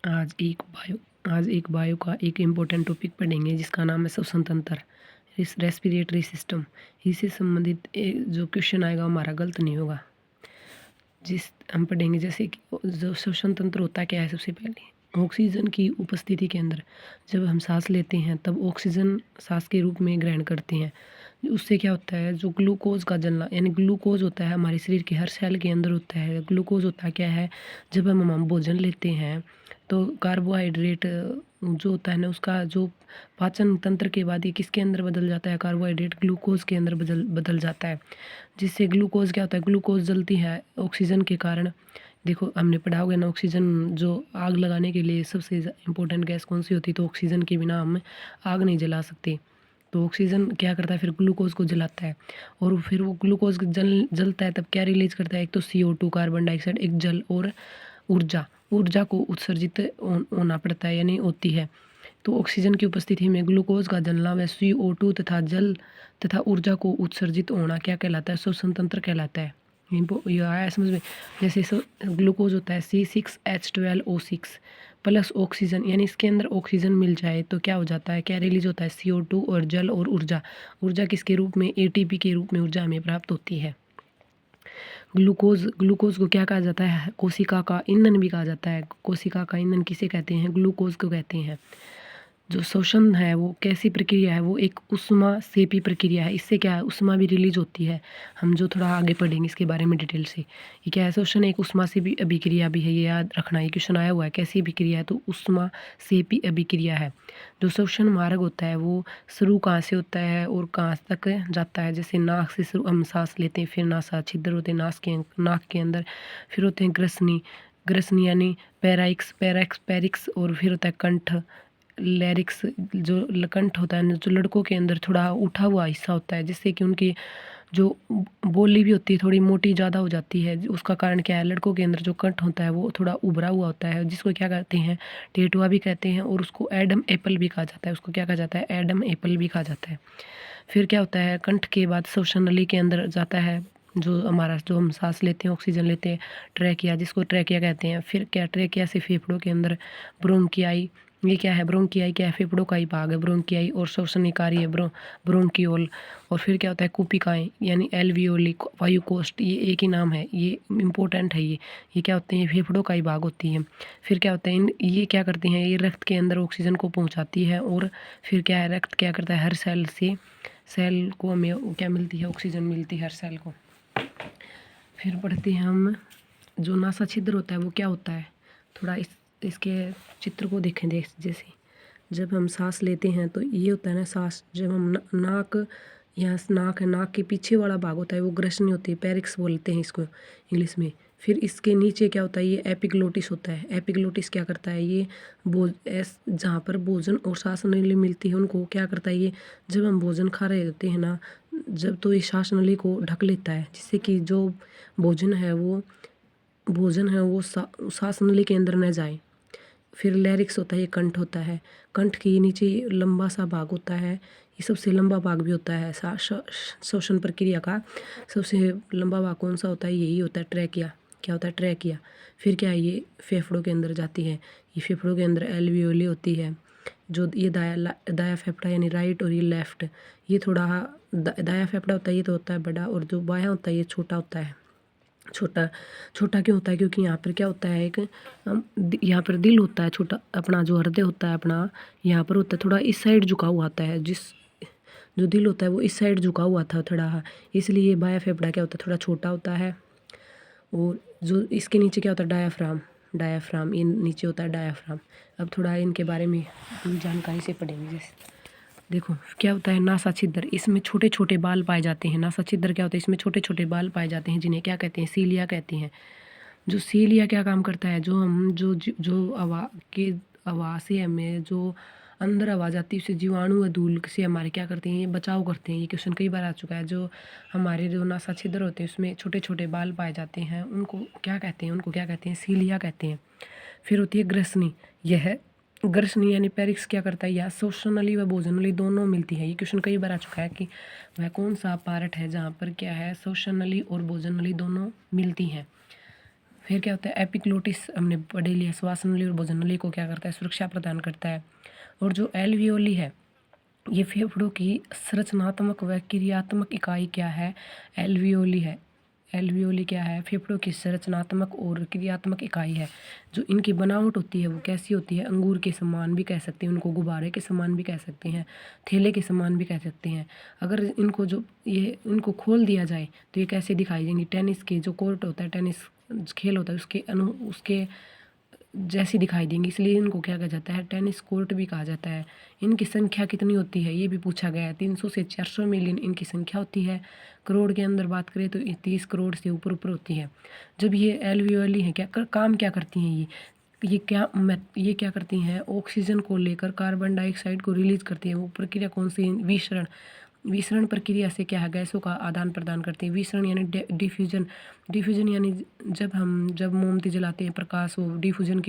आज एक बायो का एक इम्पोर्टेंट टॉपिक पढ़ेंगे जिसका नाम है श्वसन तंत्र, रेस्पिरेटरी सिस्टम। इससे संबंधित जो क्वेश्चन आएगा हमारा गलत नहीं होगा। जिस हम पढ़ेंगे जैसे कि जो श्वसन तंत्र होता है क्या है। सबसे पहले ऑक्सीजन की उपस्थिति के अंदर जब हम सांस लेते हैं तब ऑक्सीजन सांस के रूप में ग्रहण करते हैं। उससे क्या होता है, जो ग्लूकोज का जलना यानी ग्लूकोज होता है हमारे शरीर के हर सेल के अंदर होता है। ग्लूकोज होता क्या है, जब हम भोजन लेते हैं तो कार्बोहाइड्रेट जो होता है ना, उसका जो पाचन तंत्र के बाद ये किसके अंदर बदल जाता है, कार्बोहाइड्रेट ग्लूकोज के अंदर बदल जाता है। जिससे ग्लूकोज क्या होता है, ग्लूकोज जलती है ऑक्सीजन के कारण। देखो हमने पढ़ा होगा ना, ऑक्सीजन जो आग लगाने के लिए सबसे इम्पोर्टेंट गैस कौन सी होती है, तो ऑक्सीजन के बिना हम आग नहीं जला सकते। तो ऑक्सीजन क्या करता है, फिर ग्लूकोज को जलाता है और फिर वो ग्लूकोज जलता है तब क्या रिलीज करता है, एक तो CO2 कार्बन डाइऑक्साइड, एक जल और ऊर्जा को उत्सर्जित होना पड़ता है यानी होती है। तो ऑक्सीजन की उपस्थिति में ग्लूकोज का जलना व CO2 तथा जल तथा ऊर्जा को उत्सर्जित होना क्या कहलाता है, श्वसन तंत्र कहलाता है। ये आया समझ में। जैसे ग्लूकोज होता है C6H12O6 प्लस ऑक्सीजन, यानी इसके अंदर ऑक्सीजन मिल जाए तो क्या हो जाता है, क्या रिलीज होता है, CO2 और जल और ऊर्जा किसके रूप में, ATP के रूप में ऊर्जा हमें प्राप्त होती है। ग्लूकोज को क्या कहा जाता है, कोशिका का ईंधन भी कहा जाता है। कोशिका का ईंधन किसे कहते हैं, ग्लूकोज को कहते हैं। जो श्वसन है वो कैसी प्रक्रिया है, वो एक उष्मा सेपी प्रक्रिया है। इससे क्या है, उष्मा भी रिलीज होती है। हम जो थोड़ा आगे पढ़ेंगे इसके बारे में डिटेल से। ये क्या है, श्वसन एक उष्मा सेपी अभिक्रिया भी है, ये याद रखना। ये क्वेश्चन आया हुआ है, कैसी अभिक्रिया है, तो उष्मा सेपी अभिक्रिया है। जो श्वसन मार्ग होता है वो शुरू कहाँ से होता है और कहाँ तक जाता है। जैसे नाक से शुरू हम सांस लेते हैं, फिर नासा छिद्र होते हैं नाक के अंदर, फिर होते हैं ग्रसनी यानी पैरिक्स और फिर होता है कंठ, लैरिक्स जो कंठ होता है, जो लड़कों के अंदर थोड़ा उठा हुआ हिस्सा होता है, जिससे कि उनकी जो बोली भी होती है थोड़ी मोटी ज़्यादा हो जाती है। उसका कारण क्या है, लड़कों के अंदर जो कंठ होता है वो थोड़ा उभरा हुआ होता है, जिसको क्या कहते हैं, टेटुआ भी कहते हैं और उसको एडम एप्पल भी कहा जाता है। उसको क्या कहा जाता है, एडम एप्पल भी कहा जाता है। फिर क्या होता है, कंठ के बाद श्वसन नली के अंदर जाता है जो हम सांस लेते हैं, ऑक्सीजन लेते हैं, ट्रैकिया, जिसको ट्रैकिया कहते हैं। फिर क्या, ट्रैकिया से फेफड़ों के अंदर ब्रोंकियाई, ये क्या है, ब्रोंकियाई क्या है, फेफड़ों का ही भाग है ब्रोंकियाई, और श्वसनिकारी है ब्रोंकियोल। और फिर क्या होता है, कुपिकाएँ यानी एल्वियोली, वायुकोष्ठ, ये एक ही नाम है, ये इम्पोर्टेंट है। ये क्या होते हैं, ये फेफड़ों का ही भाग होती है। फिर क्या होता है, ये क्या करते हैं, ये रक्त के अंदर ऑक्सीजन को पहुँचाती है। और फिर क्या है, रक्त क्या करता है, हर सेल को हमें क्या मिलती है, ऑक्सीजन मिलती है हर सेल को। फिर पढ़ते हैं हम, जो नासा छिद्र होता है वो क्या होता है, थोड़ा इसके चित्र को देखें। जैसे जब हम सांस लेते हैं तो ये होता है ना सांस, जब हम नाक, यहाँ नाक है, नाक के पीछे वाला भाग होता है वो ग्रसनी होती है, पैरिक्स बोलते हैं इसको इंग्लिश में। फिर इसके नीचे क्या होता है, ये एपिग्लोटिस होता है। एपिग्लोटिस क्या करता है, ये जहाँ पर भोजन और सांस नली मिलती है उनको क्या करता है, ये जब हम भोजन खा रहे होते हैं ना, जब तो ये सांस नली को ढक लेता है, जिससे कि जो भोजन है वो सांस नली के अंदर न जाए। फिर लैरिक्स होता है, ये कंठ होता है। कंठ के नीचे लंबा सा भाग होता है, ये सबसे लंबा भाग भी होता है श्वसन प्रक्रिया का। सबसे लंबा भाग कौन सा होता है, यही होता है ट्रैकिया। क्या होता है, ट्रैकिया। फिर क्या है, ये फेफड़ों के अंदर जाती है। ये फेफड़ों के अंदर एल्वियोली होती है, जो ये दाया फेफड़ा यानी राइट, और ये लेफ्ट। ये थोड़ा दाया फेफड़ा होता है, ये तो होता है बड़ा, और जो बायां होता है ये छोटा होता है। छोटा क्यों होता है, क्योंकि यहाँ पर क्या होता है, एक यहाँ पर दिल होता है छोटा, अपना जो हृदय होता है अपना यहाँ पर होता है, थोड़ा इस साइड झुका हुआ आता है। जो दिल होता है वो इस साइड झुका हुआ था थोड़ा, इसलिए बाया फेफड़ा क्या होता है, थोड़ा छोटा होता है। और जो इसके नीचे क्या होता है, डायाफ्राम, ये नीचे होता है डायाफ्राम। अब थोड़ा इनके बारे में जानकारी से पढ़ेंगे। जैसे देखो क्या होता है, नासा छिद्र, इसमें छोटे छोटे बाल पाए जाते हैं। नासा छिद्र क्या होता है, इसमें छोटे छोटे बाल पाए जाते हैं, जिन्हें क्या कहते हैं, सीलिया कहते हैं। जो सीलिया क्या काम करता है, जो हम जो हवा से हमें जो अंदर आवाज़ आती है उसे जीवाणु व धूल से हमारे क्या करते हैं, ये बचाव करते हैं। ये क्वेश्चन कई बार आ चुका है। जो हमारे जो नासा छिद्र होते हैं उसमें छोटे छोटे बाल पाए जाते हैं, उनको क्या कहते हैं, सीलिया कहते हैं। फिर होती है ग्रसनी, यह ग्रसनी यानी पैरिक्स क्या करता है, या श्वसन नली व भोजन नली दोनों मिलती है। ये क्वेश्चन कई बार आ चुका है कि वह कौन सा पार्ट है जहाँ पर क्या है, श्वसन नली और भोजन नली दोनों मिलती हैं। फिर क्या होता है, एपिग्लोटिस हमने पढ़ लिया, श्वास नली और भोजन नली को क्या करता है, सुरक्षा प्रदान करता है। और जो एल्वियोली है, ये फेफड़ों की संरचनात्मक व क्रियात्मक इकाई क्या है, एल्वियोली है। एल्वियोली क्या है, फेफड़ों की संरचनात्मक और क्रियात्मक इकाई है। जो इनकी बनावट होती है वो कैसी होती है, अंगूर के समान भी कह सकते हैं उनको, गुब्बारे के समान भी कह सकते हैं, थैले के समान भी कह सकते हैं। अगर इनको जो ये इनको खोल दिया जाए तो ये कैसे दिखाई देंगी, टेनिस के जो कोर्ट होता है, टेनिस खेल होता है उसके जैसी दिखाई देंगी, इसलिए इनको क्या कहा जाता है, टेनिस कोर्ट भी कहा जाता है। इनकी संख्या कितनी होती है ये भी पूछा गया है, 300 से 400 मिलियन इनकी संख्या होती है। करोड़ के अंदर बात करें तो 30 करोड़ से ऊपर ऊपर होती है। जब ये एल्वियोली हैं, काम क्या करती हैं ये क्या करती हैं, ऑक्सीजन को लेकर कार्बन डाइऑक्साइड को रिलीज करती हैं। वो प्रक्रिया कौन सी, विसरण। विसरण प्रक्रिया से क्या है, गैसों का आदान प्रदान करते हैं। विसरण यानी डिफ्यूजन। डिफ्यूजन यानी जब मोमबत्ती जलाते हैं, प्रकाश वो डिफ्यूजन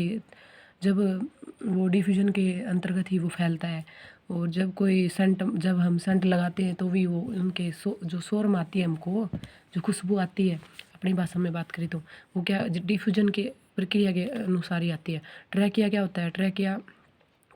के अंतर्गत ही वो फैलता है। और जब हम सेंट लगाते हैं तो भी वो उनके जो शोर में आती है, हमको जो खुशबू आती है, अपनी भाषा में बात करें तो वो क्या डिफ्यूजन के प्रक्रिया के अनुसार ही आती है। ट्रैकिया क्या होता है, ट्रैकिया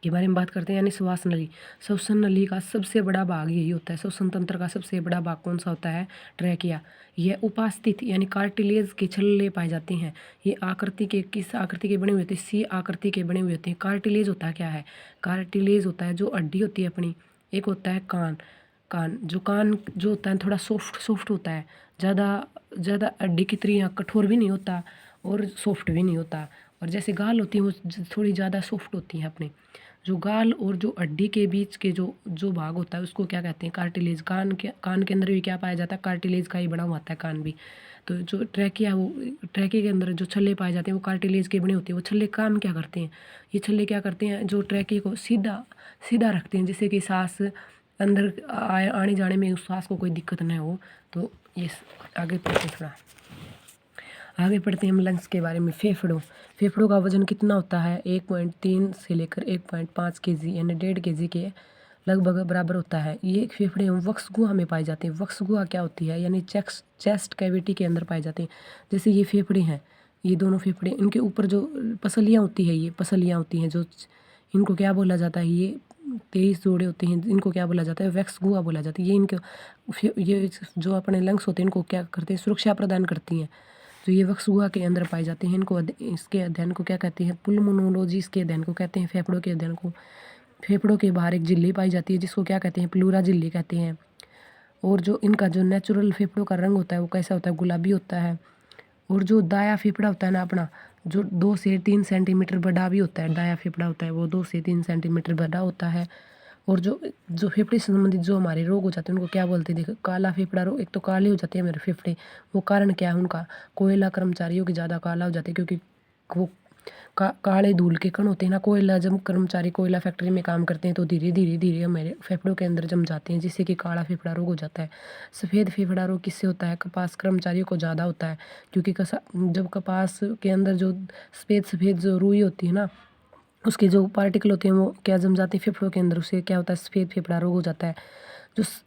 के बारे में बात करते हैं, यानी श्वास नली। श्वसन नली का सबसे बड़ा भाग यही होता है। श्वसन तंत्र का सबसे बड़ा भाग कौन सा होता है, ट्रैकिया। यह उपास्थित यानी कार्टिलेज के छल्ले पाए जाते हैं। ये किस आकृति के बने हुए होते हैं, सी आकृति के बने हुए होते हैं। कार्टिलेज होता क्या है, कार्टिलेज होता है जो हड्डी होती है अपनी। एक होता है कान। कान जो होता है थोड़ा सॉफ्ट होता है, ज़्यादा हड्डी की तरह कठोर भी नहीं होता और सॉफ्ट भी नहीं होता। और जैसे गाल होती है वो थोड़ी ज़्यादा सॉफ्ट होती हैं अपने। जो गाल और जो हड्डी के बीच के जो भाग होता है उसको क्या कहते हैं, कार्टिलेज। कान के अंदर भी क्या पाया जाता है, कार्टिलेज का ही बना हुआ आता है कान भी। तो जो ट्रैकिया, वो ट्रैकिया के अंदर जो छल्ले पाए जाते हैं वो कार्टिलेज के बने होते हैं। वो छल्ले काम क्या करते हैं, ये छल्ले क्या करते हैं, जो ट्रैकिया को सीधा सीधा रखते हैं, जिससे कि सांस अंदर आने जाने में उस सांस को कोई दिक्कत न हो। तो ये आगे पढ़ते हैं हम लंग्स के बारे में। फेफड़ों का वजन कितना होता है, 1.3 से लेकर 1.5 केजी यानी 1.5 केजी के लगभग बराबर होता है। ये फेफड़े वक्ष गुहा में पाए जाते हैं। वक्ष गुहा क्या होती है, यानी चेस्ट कैविटी के अंदर पाए जाते हैं। जैसे ये फेफड़े हैं, ये दोनों फेफड़े, इनके ऊपर जो पसलियाँ होती है, ये पसलियाँ होती हैं जो इनको क्या बोला जाता है, ये 23 जोड़े होते हैं, इनको क्या बोला जाता है, वैक्स गुहा बोला जाता है। ये जो अपने लंग्स होते हैं इनको क्या करते हैं, सुरक्षा प्रदान करती हैं। तो ये वक्ष गुहा के अंदर पाए जाते हैं। इसके अध्ययन को क्या कहते हैं, पुल्मोनोलॉजी इसके अध्ययन को कहते हैं, फेफड़ों के अध्ययन को। फेफड़ों के बाहर एक झिल्ली पाई जाती है जिसको क्या कहते हैं, प्लूरा झिल्ली कहते हैं। और जो इनका जो नेचुरल फेफड़ों का रंग होता है वो कैसा होता है, गुलाबी होता है। और जो दाया फेफड़ा होता है ना अपना, जो 2 से 3 सेंटीमीटर बड़ा भी होता है, दाया फेफड़ा होता है वो 2 से 3 सेंटीमीटर बड़ा होता है। और जो फेफड़े से संबंधित जो हमारे रोग हो जाते हैं उनको क्या बोलते हैं, देखो काला फेफड़ा रोग। एक तो काले हो जाते हैं मेरे फेफड़े, वो कारण क्या है उनका, कोयला कर्मचारियों के ज़्यादा काला हो जाते हैं, क्योंकि वो काले धूल के कण होते हैं ना। कोयला, जब कर्मचारी कोयला फैक्ट्री में काम करते हैं तो धीरे धीरे हमारे फेफड़ों के अंदर जम जाते हैं, जिससे कि काला फेफड़ा रोग हो जाता है। सफ़ेद फेफड़ा रोग किससे होता है, कपास कर्मचारियों को ज़्यादा होता है, क्योंकि जब कपास के अंदर जो सफ़ेद जो रुई होती है ना, उसके जो पार्टिकल होते हैं वो क्या जम जाते हैं फेफड़ों के अंदर, उससे क्या होता है, सफ़ेद फेफड़ा रोग हो जाता है।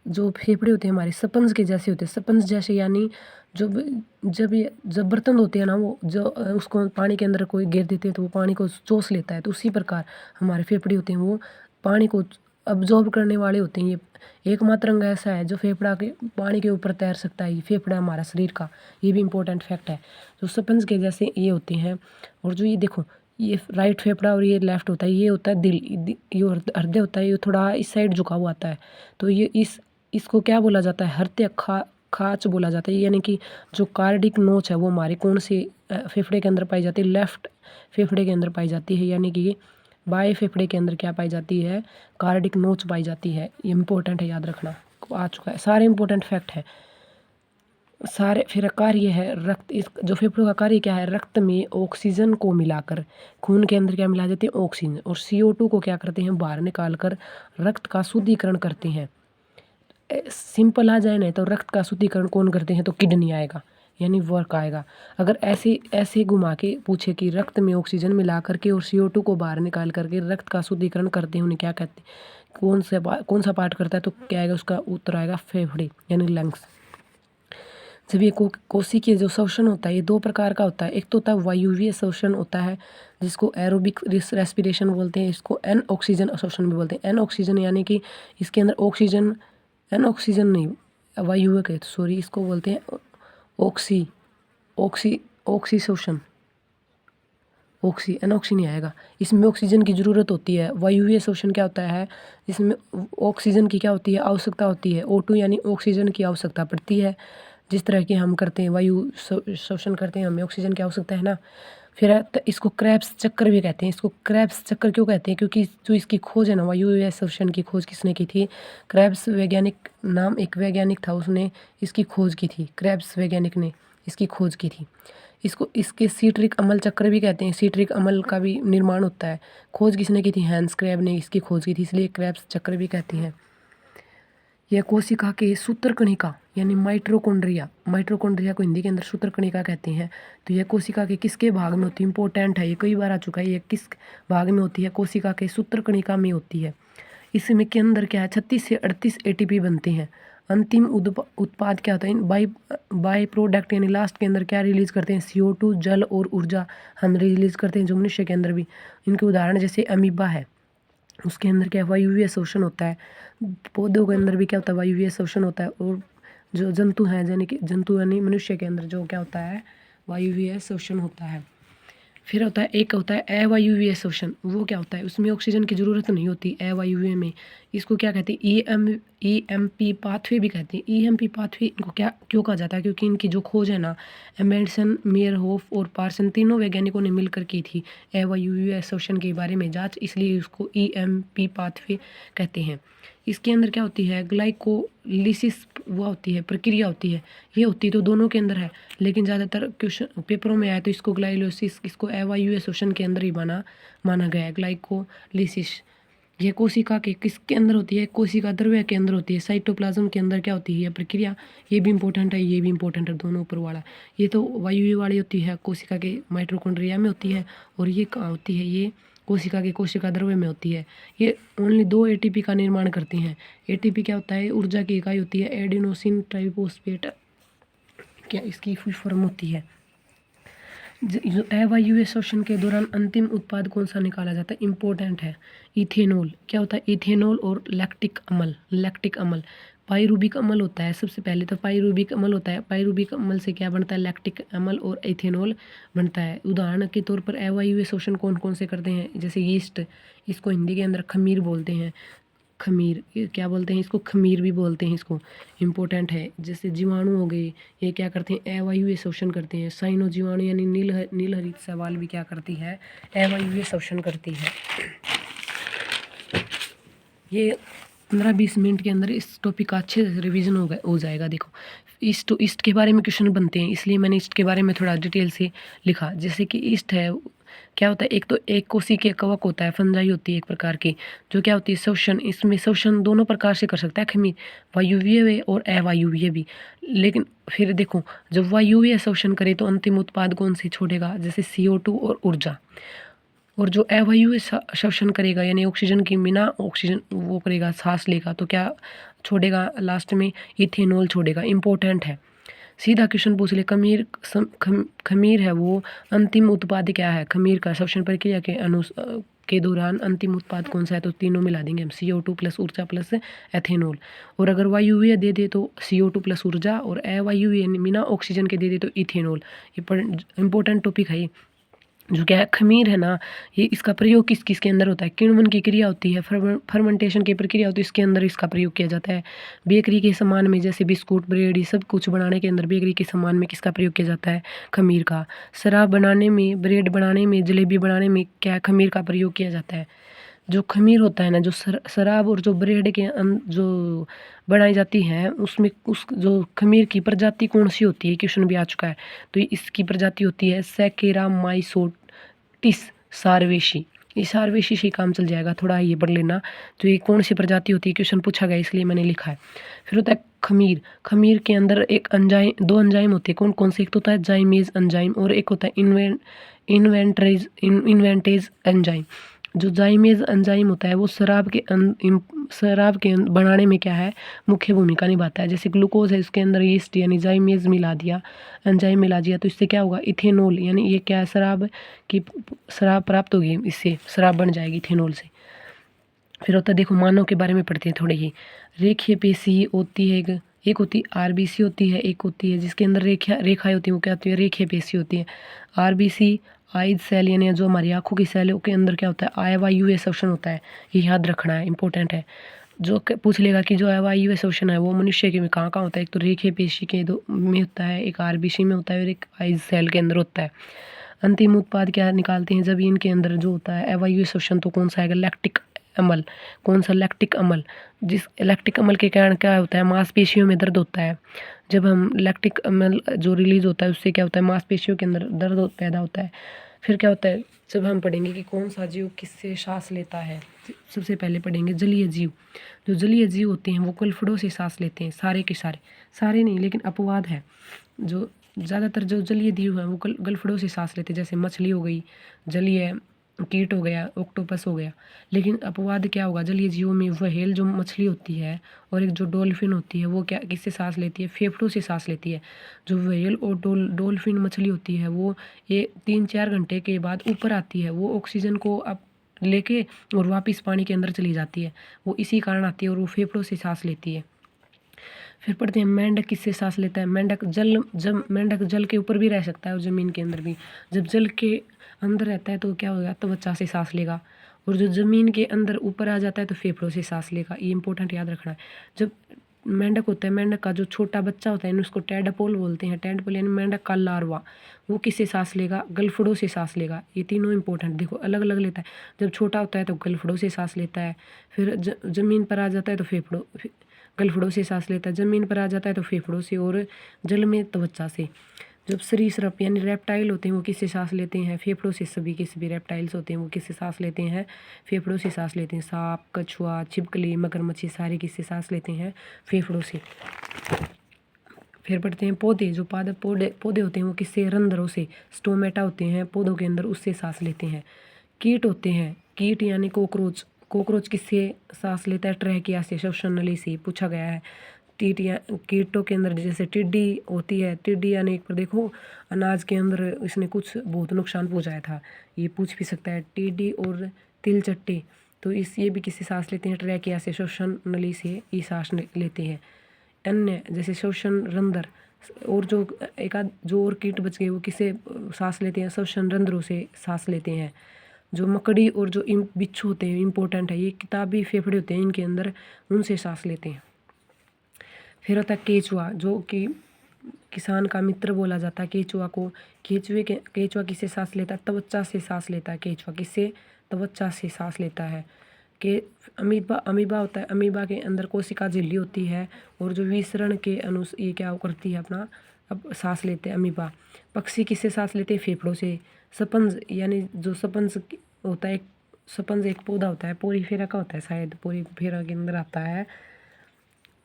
जो फेफड़े होते हैं हमारे स्पंज के जैसे होते हैं, स्पंज जैसे यानी जब बर्तन होते हैं ना, वो उसको पानी के अंदर कोई गिर देते हैं तो वो पानी को चूस लेता है। तो उसी प्रकार हमारे फेफड़े होते हैं, वो पानी को अब्जॉर्ब करने वाले होते हैं। ये एकमात्र अंग ऐसा है जो फेफड़ा के पानी के ऊपर तैर सकता है, ये फेफड़ा हमारा शरीर का, ये भी इम्पोर्टेंट फैक्ट है। जो स्पंज के जैसे ये होते हैं। और जो ये देखो, ये राइट फेफड़ा और ये लेफ्ट होता है, ये होता है दिल, ये हृदय होता है, ये थोड़ा इस साइड झुका हुआ आता है। तो ये इसको क्या बोला जाता है, हृदय खाच बोला जाता है। यानी कि जो कार्डिक नोच है वो हमारे कौन से फेफड़े के अंदर पाई जाती है, लेफ्ट फेफड़े के अंदर पाई जाती है। यानी कि बाएं फेफड़े के अंदर क्या पाई जाती है, कार्डिक नोच पाई जाती है। ये इंपॉर्टेंट है, याद रखना, आ चुका है, सारे इंपॉर्टेंट फैक्ट है सारे। फिर कार्य है रक्त, इस जो फेफड़ों का कार्य क्या है, रक्त में ऑक्सीजन को मिलाकर, खून के अंदर क्या मिला देते हैं, ऑक्सीजन, और CO2 को क्या करते हैं, बाहर निकाल कर रक्त का शुद्धिकरण करते हैं। सिंपल आ जाए ना, तो रक्त का शुद्धिकरण कौन करते हैं, तो किडनी आएगा, यानी वर्क आएगा। अगर ऐसे घुमा के पूछे कि रक्त में ऑक्सीजन मिला करके और CO2 को बाहर निकाल करके रक्त का शुद्धिकरण करते हैं, उन्हें क्या कहते हैं, कौन सा पार्ट करता है, तो क्या आएगा, उसका उत्तर आएगा फेफड़े यानी लंग्स। जब ये कोशिकीय जो शोषण होता है ये दो प्रकार का होता है। एक तो होता है वायुवीय शोषण होता है जिसको एरोबिक रेस्पिरेशन बोलते हैं, इसको एन ऑक्सीजन शोषण भी बोलते हैं। एन ऑक्सीजन यानी कि इसके अंदर ऑक्सीजन, एन ऑक्सीजन नहीं वायु है, सॉरी, इसको बोलते हैं ऑक्सी ऑक्सी ऑक्सी शोषण, ऑक्सी एनऑक्सी नहीं आएगा। इसमें ऑक्सीजन की ज़रूरत होती है। वायुवीय शोषण क्या होता है, इसमें ऑक्सीजन की क्या होती है, आवश्यकता होती है। O2 यानी ऑक्सीजन की आवश्यकता पड़ती है। जिस तरह के हम करते हैं वायु शोषण करते हैं, हमें ऑक्सीजन की आवश्यकता है ना। फिर इसको क्रेब्स चक्कर भी कहते हैं। इसको क्रेब्स चक्कर क्यों कहते हैं, क्योंकि जो इसकी खोज है ना, वायुवीय शोषण की खोज किसने की थी, क्रेब्स वैज्ञानिक नाम एक वैज्ञानिक था, उसने इसकी खोज की थी। क्रेब्स वैज्ञानिक ने इसकी खोज की थी। इसको इसके सीट्रिक अम्ल चक्र भी कहते हैं। सीट्रिक अम्ल का भी निर्माण होता है। खोज किसने की थी, हैंस क्रैब ने इसकी खोज की थी, इसलिए क्रेब्स चक्र भी कहते हैं। यह कोशिका के सूत्रकणिका यानी माइटोकॉन्ड्रिया, माइटोकॉन्ड्रिया को हिंदी के अंदर सूत्रकणिका कहते हैं। तो यह कोशिका के किसके भाग में होती है, इंपॉर्टेंट है, ये कई बार आ चुका है। ये किस भाग में होती है, कोशिका के सूत्रकणिका में होती है। इसमें के अंदर क्या है, 36 से 38 ATP बनते हैं। अंतिम उत्पाद क्या होता है, बाई प्रोडक्ट यानी लास्ट के अंदर क्या रिलीज करते हैं, CO2, जल और ऊर्जा हम रिलीज करते हैं, जो मनुष्य के अंदर भी। इनके उदाहरण जैसे अमीबा है, उसके अंदर क्या वायुवीय शोषण होता है। पौधों के अंदर भी क्या होता है, वायुवीय शोषण होता है। और जो जंतु हैं यानी मनुष्य के अंदर जो क्या होता है, वायुवीय शोषण होता है। फिर होता है एक होता है अवायुवीय शोषण। वो क्या होता है, उसमें ऑक्सीजन की ज़रूरत नहीं होती अवायुवीय में। इसको क्या कहते हैं, EMP पाथवे भी कहते हैं। EMP पाथवे इनको क्या क्यों कहा जाता है, क्योंकि इनकी जो खोज है ना, एमेंडसन, मेयरहोफ और पार्सन तीनों वैज्ञानिकों ने मिलकर की थी अवायुवीय शोषण के बारे में जांच, इसलिए उसको EMP पाथवे कहते हैं। इसके अंदर क्या होती है, ग्लाइकोलिसिस वो होती है, प्रक्रिया होती है। ये होती तो दोनों के अंदर है, लेकिन ज़्यादातर क्वेश्चन पेपरों में आया तो इसको ग्लाइकोलिसिस, इसको अवायुवीय शोषण के अंदर ही माना गया है, ग्लाइकोलिसिस। यह कोशिका के किसके अंदर होती है, कोशिका द्रव्य के अंदर होती है। साइटोप्लाज्म के अंदर क्या होती है प्रक्रिया, ये भी इंपॉर्टेंट है, ये भी इंपॉर्टेंट है, दोनों ऊपर वाला। ये तो वायुवीय वाली होती है, कोशिका के माइटोकॉन्ड्रिया में होती है। और ये कहाँ होती है, ये कोशिका के कोशिका द्रव्य में होती है। ये ओनली 2 ATP का निर्माण करती हैं। ATP क्या होता है, ऊर्जा की इकाई होती है। एडिनोसिन ट्राइफॉस्फेट क्या इसकी फुल फॉर्म होती है। जो अवायुवीय शोषण के दौरान अंतिम उत्पाद कौन सा निकाला जाता है, इंपॉर्टेंट है, इथेनॉल। क्या होता है, इथेनॉल और लैक्टिक अम्ल। पाइरूबिक अम्ल होता है। सबसे पहले तो पाइरूबिक अम्ल होता है। पाइरूबिक अम्ल से क्या बनता है, लैक्टिक अम्ल और इथेनॉल बनता है। उदाहरण के तौर पर अवायुवीय शोषण कौन कौन से करते हैं, जैसे यीस्ट, इसको हिंदी के अंदर खमीर बोलते हैं। खमीर, ये क्या बोलते हैं इसको, खमीर भी बोलते हैं इसको, इम्पोर्टेंट है। जैसे जीवाणु हो गए, ये क्या करते हैं, अवायुवीय शोषण करते हैं। साइनो जीवाणु यानी नीलहरित शैवाल भी क्या करती है, अवायुवीय शोषण करती है। ये 15-20 मिनट के अंदर इस टॉपिक का अच्छे से रिवीजन हो जाएगा। देखो ईस्ट के बारे में क्वेश्चन बनते हैं, इसलिए मैंने ईस्ट के बारे में थोड़ा डिटेल से लिखा। जैसे कि ईस्ट है, क्या होता है, एक तो एक कोशिकीय कवक होता है, फंजाई होती है एक प्रकार की, जो क्या होती है शोषण। इसमें शोषण दोनों प्रकार से कर सकता है खमीर, वायुवीय और अवायुवीय भी। लेकिन फिर देखो, जब वायुवीय शोषण करे तो अंतिम उत्पाद कौन से छोड़ेगा, जैसे CO2 और ऊर्जा। और जो अवायुवीय शोषण करेगा यानी ऑक्सीजन की बिना ऑक्सीजन वो करेगा, सांस लेगा, तो क्या छोड़ेगा लास्ट में, इथेनॉल छोड़ेगा। इम्पोर्टेंट है, सीधा क्वेश्चन पूछ ले। खमीर है वो अंतिम उत्पाद क्या है, खमीर का शोषण प्रक्रिया के दौरान अंतिम उत्पाद कौन सा है, तो तीनों मिला देंगे हम, CO2 प्लस ऊर्जा प्लस एथेनॉल। और अगर वायुवीय दे दे तो CO2 प्लस ऊर्जा, और अवायुवीय बिना ऑक्सीजन के दे दे तो इथेनॉल। ये इंपॉर्टेंट टॉपिक है। जो क्या है खमीर है ना, ये इसका प्रयोग किस किस के अंदर होता है, किण्वन की क्रिया होती है, फर्मेंटेशन की प्रक्रिया होती है, इसके अंदर इसका प्रयोग किया जाता है। बेकरी के सामान में जैसे बिस्कुट, ब्रेड, ये सब कुछ बनाने के अंदर बेकरी के सामान में किसका प्रयोग किया जाता है, खमीर का। शराब बनाने में, ब्रेड बनाने में, जलेबी बनाने में क्या खमीर का प्रयोग किया जाता है। जो खमीर होता है ना, जो शराब और जो ब्रेड के जो बनाई जाती है, उसमें उस जो खमीर की प्रजाति कौन सी होती है, क्वेश्चन भी आ चुका है। तो इसकी प्रजाति होती है सैकेरामाइसोटिस सारवेशी। ये सारवेशी से काम चल जाएगा, थोड़ा ये पढ़ लेना। तो ये कौन सी प्रजाति होती है, क्वेश्चन पूछा गया इसलिए मैंने लिखा है। फिर होता है खमीर। खमीर के अंदर एक एंजाइम, 2 एंजाइम होते हैं, कौन कौन से, एक तो होता है जाइमेज एंजाइम और एक होता है इन्वेंटेज एंजाइम। जो जाइमेज एंजाइम होता है वो शराब के बनाने में क्या है, मुख्य भूमिका निभाता है। जैसे ग्लूकोज है, उसके अंदर यीस्ट यानी जाइमेज मिला दिया, एंजाइम मिला दिया, तो इससे क्या होगा, इथेनॉल यानी ये क्या है, शराब प्राप्त होगी, इससे शराब बन जाएगी इथेनॉल से। फिर होता है, देखो मानव के बारे में पढ़ते हैं थोड़ी ही। रेखीय पेशी होती है एक होती है आरबीसी होती है, एक होती है जिसके अंदर रेखाएं होती हैं, वो क्या होती है, रेखीय पेशी होती है। आरबीसी आइज सेल यानी जो हमारी आंखों की सेल है के अंदर क्या होता है, अवायवीय शोषण होता है, ये याद रखना है, इंपॉर्टेंट है। जो पूछ लेगा कि जो अवायवीय शोषण है वो मनुष्य के में कहाँ कहाँ होता है, एक तो रेखीय पेशी के दो में होता है, एक आरबीसी में होता है और एक आइज सेल के अंदर होता है। अंतिम उत्पाद क्या निकालते हैं जब इनके अंदर जो होता है अवायवीय शोषण, तो कौन सा आएगा, लैक्टिक अम्ल। कौन सा, लैक्टिक अम्ल। जिस लैक्टिक अम्ल के कारण क्या होता है, मांसपेशियों में दर्द होता है। जब हम लैक्टिक अम्ल जो रिलीज होता है उससे क्या होता है, मांसपेशियों के अंदर दर्द पैदा होता है। फिर क्या होता है, जब हम पढ़ेंगे कि कौन सा जीव किससे सांस लेता है, सबसे पहले पढ़ेंगे जलीय जीव। जो जलीय जीव होते हैं वो गलफड़ों से सांस लेते हैं, सारे के सारे, सारे नहीं लेकिन अपवाद है। जो ज़्यादातर जो जलीय जीव हैं वो गलफड़ों से सांस लेते हैं, जैसे मछली हो गई, जलीय कीट हो गया, ऑक्टोपस हो गया। लेकिन अपवाद क्या होगा, जलीय जीवों में व्हेल जो मछली होती है और एक जो डॉल्फिन होती है वो क्या किससे सांस लेती है, फेफड़ों से सांस लेती है। जो व्हेल और डॉल्फिन मछली होती है वो ये 3-4 घंटे के बाद ऊपर आती है, वो ऑक्सीजन को अब लेके और वापस पानी के अंदर चली जाती है, वो इसी कारण आती है और वो फेफड़ों से सांस लेती है। फिर पढ़ते हैं मेंढक किससे सांस लेता है, मेंढक जल के ऊपर भी रह सकता है और ज़मीन के अंदर भी। जब जल के अंदर रहता है तो क्या होगा, त्वचा से सांस लेगा, और जो ज़मीन के अंदर ऊपर आ जाता है तो फेफड़ों से सांस लेगा। ये इंपॉर्टेंट याद रखना है। जब मेंढक होता है, मेंढक का जो छोटा बच्चा होता है उसको टेडपोल बोलते हैं, टेडपोल यानी मेंढक का लार्वा, वो किससे सांस लेगा, गलफड़ों से सांस लेगा। ये तीनों इंपॉर्टेंट, देखो अलग अलग लेता है। जब छोटा होता है तो गलफड़ों से सांस लेता है, फिर ज़मीन पर आ जाता है तो गलफड़ों से सांस लेता है, ज़मीन पर आ जाता है तो फेफड़ों से, और जल में त्वचा से। जब सरीसृप यानी रेप्टाइल होते हैं वो किससे सांस लेते हैं, फेफड़ों से। सभी के सभी रेप्टाइल्स होते हैं वो किससे सांस लेते हैं, फेफड़ों से सांस लेते हैं। सांप, कछुआ, छिपकली, मगरमच्छ सारे किससे सांस लेते हैं, फेफड़ों से। फिर पढ़ते हैं पौधे, जो पौधे होते हैं वो किससे, रंध्रों से। स्टोमेटा होते हैं पौधों के अंदर, उससे सांस लेते हैं। कीट होते हैं, कीट यानी कोकरोच किससे सांस लेता है, ट्रैकिया से, श्वसन नली से, पूछा गया है। कीटों के अंदर जैसे टिड्डी होती है, टिड्डी यानी एक पर देखो अनाज के अंदर इसने कुछ बहुत नुकसान पहुंचाया था, ये पूछ भी सकता है। टिड्डी और तिलचट्टे, तो ये भी किससे सांस लेते हैं, ट्रैकिया से, श्वसन नली से ये सांस लेते हैं। अन्य जैसे श्वसन रंध्र, और जो एक आध जो और कीट बच गए वो किससे सांस लेते हैं, श्वसन रंध्रों से सांस लेते हैं। जो मकड़ी और जो बिच्छू होते हैं, इंपॉर्टेंट है, ये किताबी फेफड़े होते हैं इनके अंदर, उनसे सांस लेते हैं। फिर होता है केचुआ, जो कि किसान का मित्र बोला जाता है केचुआ को। केचुआ किससे सांस लेता है, त्वचा से सांस लेता है केचुआ, किससे, त्वचा से सांस लेता है। के अमीबा होता है, अमीबा के अंदर कोशिका झिल्ली होती है, और जो विसरण के ये क्या करती है अपना, अब सांस लेते हैं अमीबा। पक्षी किससे सांस लेते हैं, फेफड़ों से। सपंज यानी जो सपंज होता है, सपंज एक पौधा होता है, पोरीफेरा का होता है शायद, पोरीफेरा के अंदर आता है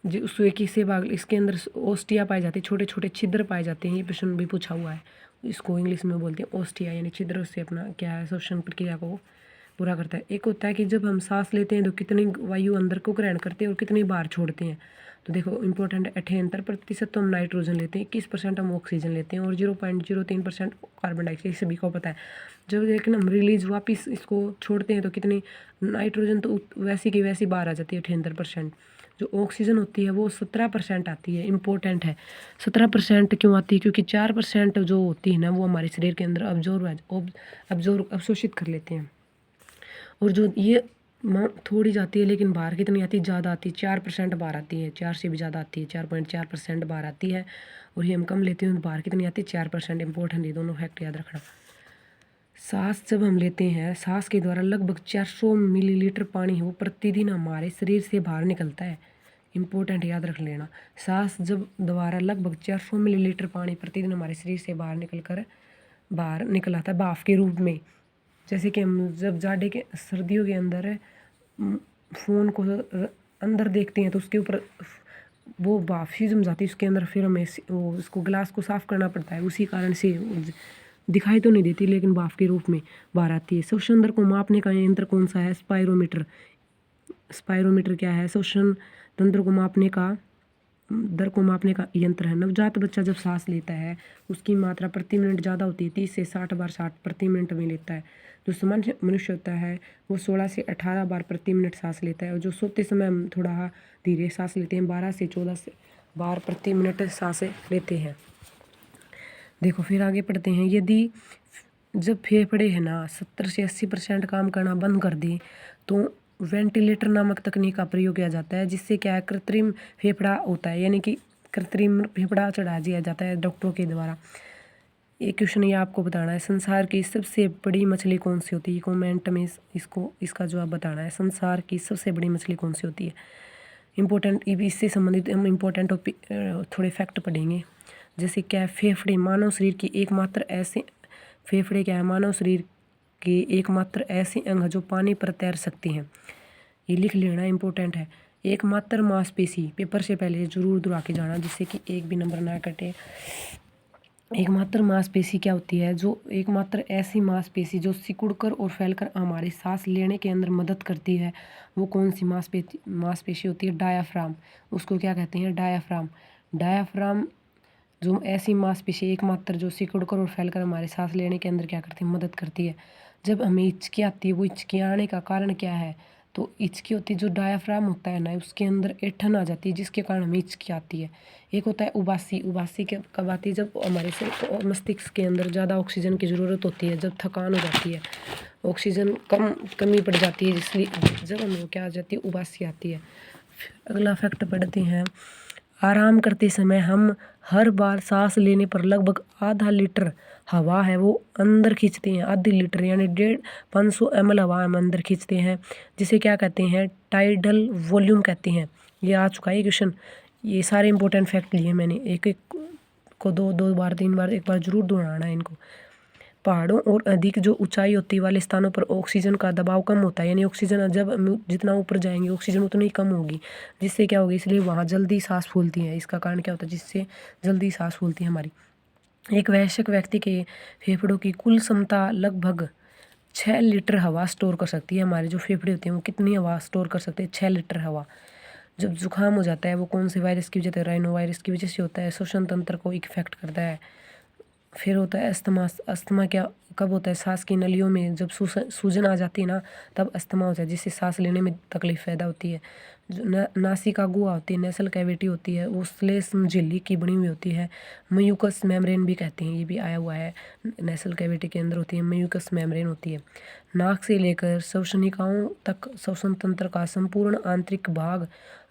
जी। उसके किससे भाग, इसके अंदर ओस्टिया पाई जाती है, छोटे छोटे छिद्र पाए जाते हैं, ये प्रश्न भी पूछा हुआ है। इसको इंग्लिश में बोलते हैं ओस्टिया, यानी छिद्र से अपना क्या है, श्वसन प्रक्रिया को पूरा करता है। एक होता है कि जब हम सांस लेते हैं तो कितनी वायु अंदर को ग्रहण करते हैं और कितनी बाहर छोड़ते हैं। तो देखो इंपॉर्टेंट, 78% तो हम नाइट्रोजन लेते हैं, 21% हम ऑक्सीजन लेते हैं और 0.03% कार्बन डाइऑक्साइड, सभी को पता है। जब लेकिन हम रिलीज वापस इसको छोड़ते हैं तो कितनी, नाइट्रोजन तो वैसी की वैसी बाहर आ जाती है 78%। जो ऑक्सीजन होती है वो 17% आती है, इंपॉर्टेंट है। 17% क्यों आती है, क्योंकि 4% जो होती है ना वो हमारे शरीर के अंदर अवशोषित कर लेते हैं, और जो ये थोड़ी जाती है लेकिन बाहर कितनी आती है, ज़्यादा आती है, 4% बाहर आती है, 4 से भी ज़्यादा आती है, 4.4% बाहर आती है। और ये हम कम लेते हैं तो बाहर कितनी आती है, 4%। इंपॉर्टेंट, ये दोनों फैक्ट याद रखना। सांस जब हम लेते हैं, सांस के द्वारा लगभग 400 मिलीलीटर पानी वो प्रतिदिन हमारे शरीर से बाहर निकलता है। इंपॉर्टेंट, याद रख लेना। सांस जब द्वारा लगभग 400 मिलीलीटर पानी प्रतिदिन हमारे शरीर से बाहर निकल आता है भाप के रूप में। जैसे कि हम जब सर्दियों के अंदर फ़ोन को अंदर देखते हैं तो उसके ऊपर वो भाप सी जम जाती है उसके अंदर, फिर हमें वो उसको गिलास को साफ़ करना पड़ता है, उसी कारण से दिखाई तो नहीं देती लेकिन भाप के रूप में बाहर आती है। श्वसन दर को मापने का यंत्र कौन सा है? स्पायरोमीटर। स्पायरोमीटर क्या है? श्वसन तंत्र को मापने का दर को मापने का यंत्र है। नवजात बच्चा जब सांस लेता है उसकी मात्रा प्रति मिनट ज़्यादा होती है, 30 से 60 बार 60 प्रति मिनट में लेता है। जो सामान्य मनुष्य होता है वो 16 से 18 बार प्रति मिनट सांस लेता है, और जो सोते समय हम थोड़ा धीरे सांस लेते हैं 12 से 14 बार प्रति मिनट सांसें लेते हैं। देखो फिर आगे पढ़ते हैं। यदि जब फेफड़े है ना 70 से 80% काम करना बंद कर दें तो वेंटिलेटर नामक तकनीक का प्रयोग किया जाता है, जिससे क्या है कृत्रिम फेफड़ा होता है, यानी कि कृत्रिम फेफड़ा चढ़ा दिया जाता है डॉक्टरों के द्वारा। एक क्वेश्चन ये आपको बताना है, संसार की सबसे बड़ी मछली कौन सी होती है? कमेंट में इसका जवाब बताना है। संसार की सबसे बड़ी मछली कौन सी होती है? इम्पोर्टेंट, इससे संबंधित हम इम्पोर्टेंट थोड़े फैक्ट पढ़ेंगे। जैसे क्या है, फेफड़े मानव शरीर की एकमात्र ऐसे फेफड़े क्या है? मानव शरीर के एकमात्र ऐसे अंग जो पानी पर तैर सकते हैं। ये लिख लेना, इम्पोर्टेंट है। एकमात्र मांसपेशी, पेपर से पहले जरूर दुहरा के जाना जिससे कि एक भी नंबर ना कटे। एकमात्र मांसपेशी क्या होती है? जो एकमात्र ऐसी मांसपेशी जो सिकुड़कर और फैलकर हमारे सांस लेने के अंदर मदद करती है, वो कौन सी मांसपेशी होती है? डायाफ्राम। उसको क्या कहते हैं? डायाफ्राम। डायाफ्राम जो ऐसी मांसपेशी एकमात्र जो सिकुड़कर और फैलकर हमारे सांस लेने के अंदर क्या करती है? मदद करती है। जब हमें हिचकी आती है, वो हिचकी आने का कारण क्या है? तो हिचकी होती है जो डायाफ्राम होता है ना, उसके अंदर ऐंठन आ जाती है जिसके कारण हमें हिचकी आती है। एक होता है उबासी। उबासी कब आती है? जब हमारे से मस्तिष्क के अंदर ज़्यादा ऑक्सीजन की ज़रूरत होती है, जब थकान हो जाती है, ऑक्सीजन कमी पड़ जाती है, इसलिए जब हमें क्या आ जाती है? उबासी आती है। अगला फैक्ट पढ़ते हैं। आराम करते समय हम हर बार सांस लेने पर लगभग आधा लीटर हवा है वो अंदर खींचते हैं। आधी लीटर यानी 500 ml हवा हम अंदर खींचते हैं, जिसे क्या कहते हैं? टाइडल वॉल्यूम कहते हैं। ये आ चुका है क्वेश्चन। ये सारे इंपॉर्टेंट फैक्ट लिए मैंने, एक एक को दो बार 3 बार एक बार जरूर दोहराना है इनको। पहाड़ों और अधिक जो ऊंचाई होती वाले स्थानों पर ऑक्सीजन का दबाव कम होता है, यानी ऑक्सीजन जब जितना ऊपर जाएंगे ऑक्सीजन उतनी ही कम होगी, जिससे क्या होगी? इसलिए वहाँ जल्दी सांस फूलती है। इसका कारण क्या होता है? जिससे जल्दी सांस फूलती है हमारी। एक वयस्क व्यक्ति के फेफड़ों की कुल क्षमता लगभग 6 लीटर हवा स्टोर कर सकती है। हमारे जो फेफड़े होते हैं वो कितनी हवा स्टोर कर सकते हैं? 6 लीटर हवा। जब जुकाम हो जाता है वो कौन से वायरस की वजह से? राइनो वायरस की वजह से होता है। श्वसन तंत्र को इफेक्ट करता है। फिर होता है अस्थमा। अस्थमा क्या कब होता है? सांस की नलियों में जब सूजन आ जाती है ना, तब अस्थमा होता है, जिससे सांस लेने में तकलीफ पैदा होती है। जो नासिका गुहा होती है, नेसल कैविटी होती है, वो श्लेष्म झिल्ली की बनी हुई होती है। म्यूकस मेम्ब्रेन भी कहते हैं, ये भी आया हुआ है। नेसल कैविटी के अंदर होती है, म्यूकस मेम्ब्रेन होती है। नाक से लेकर श्वसनिकाओं तक श्वसन तंत्र का संपूर्ण आंतरिक भाग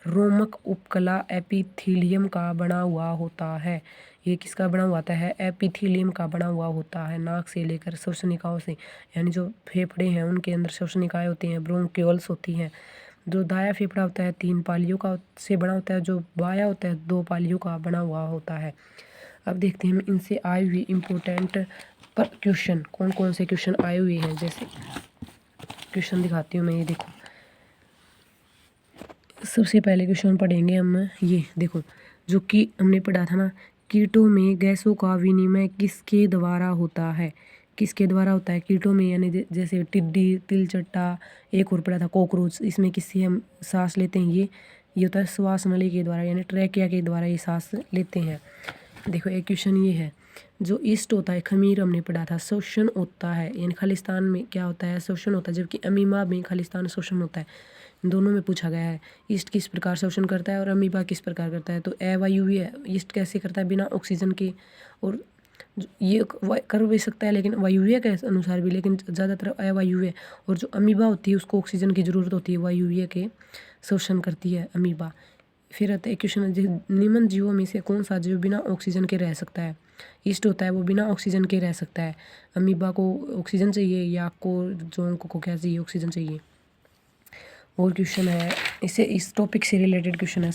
रोमक उपकला एपिथीलियम का बना हुआ होता है। ये किसका बना हुआ होता है? एपिथीलियम का बना हुआ होता है। नाक से लेकर श्वसनिकाओं से, यानी जो फेफड़े हैं उनके अंदर श्वसनिकाएं होती हैं, ब्रोंक्यूल्स होती हैं। जो दाया फेफड़ा होता है 3 पालियों का से बना होता है, जो बाया होता है 2 पालियों का बना हुआ होता है। अब देखते हैं हम इनसे आए हुए इम्पोर्टेंट पर क्वेश्चन कौन कौन से क्वेश्चन आए हुए हैं। जैसे क्वेश्चन दिखाती हूँ मैं, ये देखो। सबसे पहले क्वेश्चन पढ़ेंगे हम, ये देखो, जो कि हमने पढ़ा था ना, कीटों में गैसों का विनिमय किसके द्वारा होता है? किसके द्वारा होता है कीटों में? यानी जैसे टिड्डी, तिलचट्टा, एक और पढ़ा था कॉकरोच, इसमें किससे हम सांस लेते हैं? ये होता है श्वास नली के द्वारा, यानी ट्रैकिया के द्वारा ये सांस लेते हैं। देखो एक क्वेश्चन ये है, जो ईस्ट होता है, खमीर हमने पढ़ा था, शोषण होता है, यानी खालिस्तान में क्या होता है? शोषण होता है, जबकि अमीबा में खालिस्तान शोषण होता है। दोनों में पूछा गया है ईस्ट किस प्रकार शोषण करता है और अमीबा किस प्रकार करता है। तो अवायवीय ईस्ट कैसे करता है? बिना ऑक्सीजन के। और ये कर भी सकता है लेकिन वायुव्य के अनुसार भी, लेकिन ज़्यादातर अवायुव्य। और जो अमीबा होती है उसको ऑक्सीजन की ज़रूरत होती है, वायुव्य के शोषण करती है अमीबा। फिर आता है क्वेश्चन, निम्न जीवों में से कौन सा जीव बिना ऑक्सीजन के रह सकता है? ईस्ट होता है वो बिना ऑक्सीजन के रह सकता है। अमीबा को ऑक्सीजन चाहिए, या को क्या चाहिए? ऑक्सीजन चाहिए। और क्वेश्चन है इसे, इस टॉपिक से रिलेटेड क्वेश्चन है,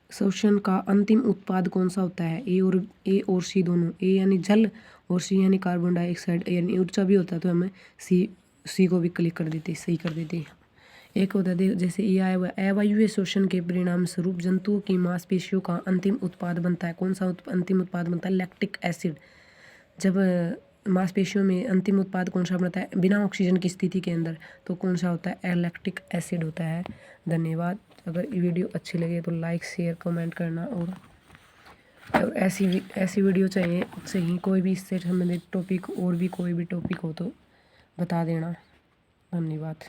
शोषण का अंतिम उत्पाद कौन सा होता है? ए और सी दोनों। ए यानी जल और सी यानी कार्बन डाइऑक्साइड, यानी ऊर्जा भी होता है, तो हमें सी को भी क्लिक कर देते, सही कर देते। एक होता है जैसे ये आया हुआ, अवायवीय शोषण के परिणाम स्वरूप जंतुओं की मांसपेशियों का अंतिम उत्पाद बनता है। कौन सा अंतिम उत्पाद बनता है? Lactic acid. जब मांसपेशियों में अंतिम उत्पाद कौन सा बनता है बिना ऑक्सीजन की स्थिति के अंदर, तो कौन सा होता है, लैक्टिक एसिड होता है। धन्यवाद। अगर ये वीडियो अच्छी लगे तो लाइक शेयर कमेंट करना, और ऐसी वीडियो चाहिए कोई भी इससे संबंधित टॉपिक, और भी कोई भी टॉपिक हो तो बता देना। धन्यवाद।